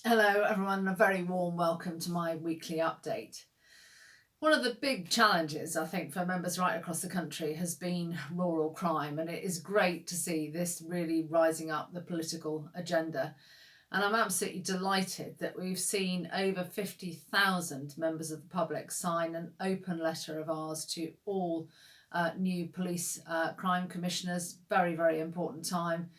Hello everyone and a very warm welcome to my weekly update. One of the big challenges I think for members right across the country has been rural crime, and it is great to see this really rising up the political agenda. And I'm absolutely delighted that we've seen over 50,000 members of the public sign an open letter of ours to all new police crime commissioners. Very, very important time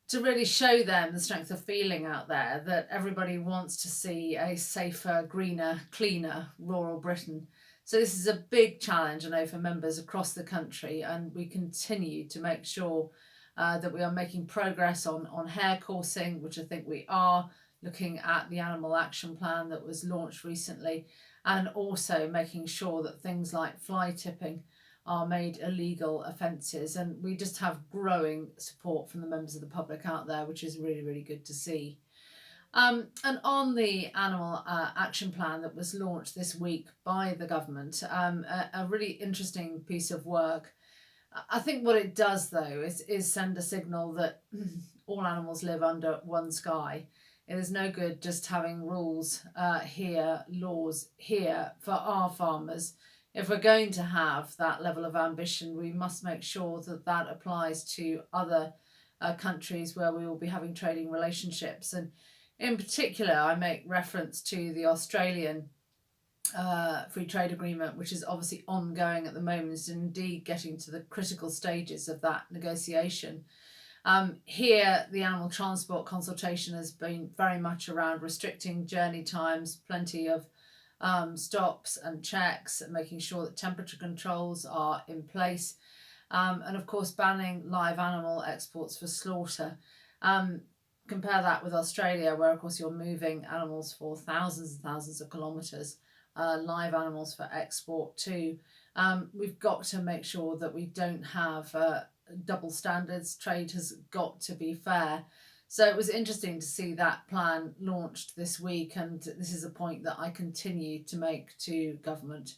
to really show them the strength of feeling out there that everybody wants to see a safer, greener, cleaner rural Britain. So this is a big challenge, I know, for members across the country, and we continue to make sure that we are making progress on hare coursing, which I think we are, looking at the animal action plan that was launched recently, and also making sure that things like fly tipping are made illegal offences. And we just have growing support from the members of the public out there, which is really, really good to see. And on the animal action plan that was launched this week by the government, a really interesting piece of work. I think what it does, though, is send a signal that all animals live under one sky. It is no good just having rules here, laws here for our farmers. If we're going to have that level of ambition, we must make sure that that applies to other countries where we will be having trading relationships. And in particular, I make reference to the Australian free trade agreement, which is obviously ongoing at the moment, and indeed getting to the critical stages of that negotiation. Here, the animal transport consultation has been very much around restricting journey times, plenty of stops and checks, and making sure that temperature controls are in place, and of course banning live animal exports for slaughter. Compare that with Australia, where of course you're moving animals for thousands and thousands of kilometres, live animals for export too. We've got to make sure that we don't have double standards. Trade has got to be fair. So it was interesting to see that plan launched this week, and this is a point that I continue to make to government.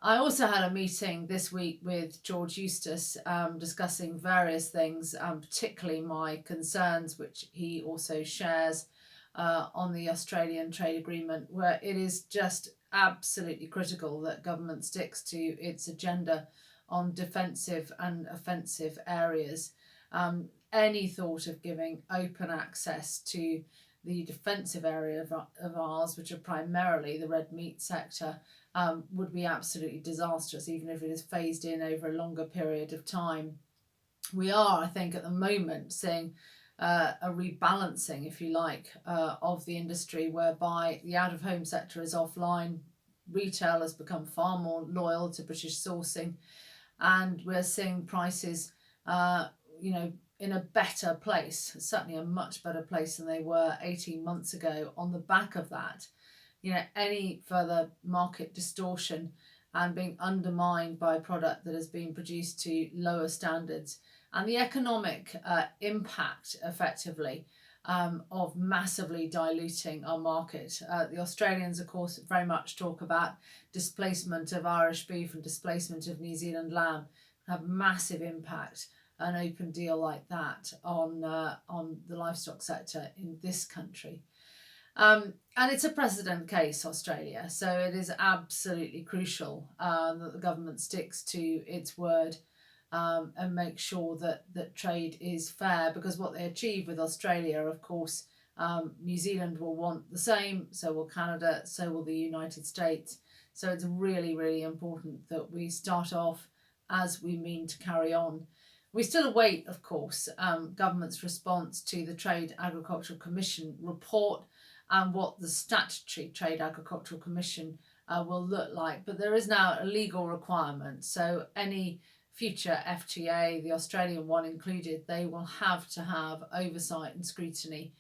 I also had a meeting this week with George Eustice, discussing various things, particularly my concerns, which he also shares, on the Australian trade agreement, where it is just absolutely critical that government sticks to its agenda on defensive and offensive areas. Any thought of giving open access to the defensive area of ours, which are primarily the red meat sector, would be absolutely disastrous, even if it is phased in over a longer period of time. We are, I think, at the moment seeing a rebalancing, if you like, of the industry, whereby the out-of-home sector is offline, retail has become far more loyal to British sourcing, and we're seeing prices, in a better place, certainly a much better place than they were 18 months ago on the back of that. Any further market distortion and being undermined by a product that has been produced to lower standards, and the economic impact, effectively, of massively diluting our market. The Australians, of course, very much talk about displacement of Irish beef and displacement of New Zealand lamb. Have massive impact, an open deal like that, on the livestock sector in this country. And it's a precedent case, Australia, so it is absolutely crucial that the government sticks to its word, and make sure that trade is fair, because what they achieve with Australia, of course, New Zealand will want the same, so will Canada, so will the United States. So it's really, really important that we start off as we mean to carry on. We still await, of course, government's response to the Trade Agricultural Commission report and what the statutory Trade Agricultural Commission will look like. But there is now a legal requirement. So any future FTA, the Australian one included, they will have to have oversight and scrutiny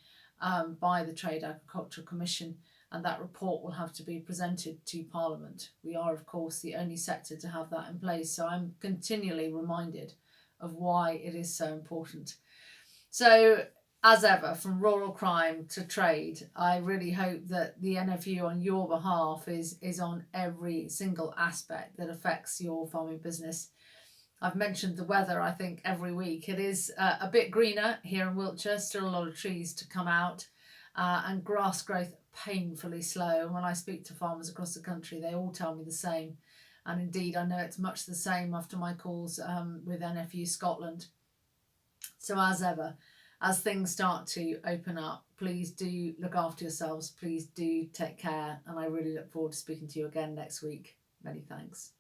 by the Trade Agricultural Commission, and that report will have to be presented to Parliament. We are, of course, the only sector to have that in place. So I'm continually reminded of why it is so important. So, as ever, from rural crime to trade, I really hope that the NFU on your behalf is on every single aspect that affects your farming business. I've mentioned the weather, I think, every week. It is a bit greener here in Wiltshire, still a lot of trees to come out. and grass growth painfully slow. And when I speak to farmers across the country, they all tell me the same. And indeed, I know it's much the same after my calls with NFU Scotland. So as ever, as things start to open up, please do look after yourselves. Please do take care. And I really look forward to speaking to you again next week. Many thanks.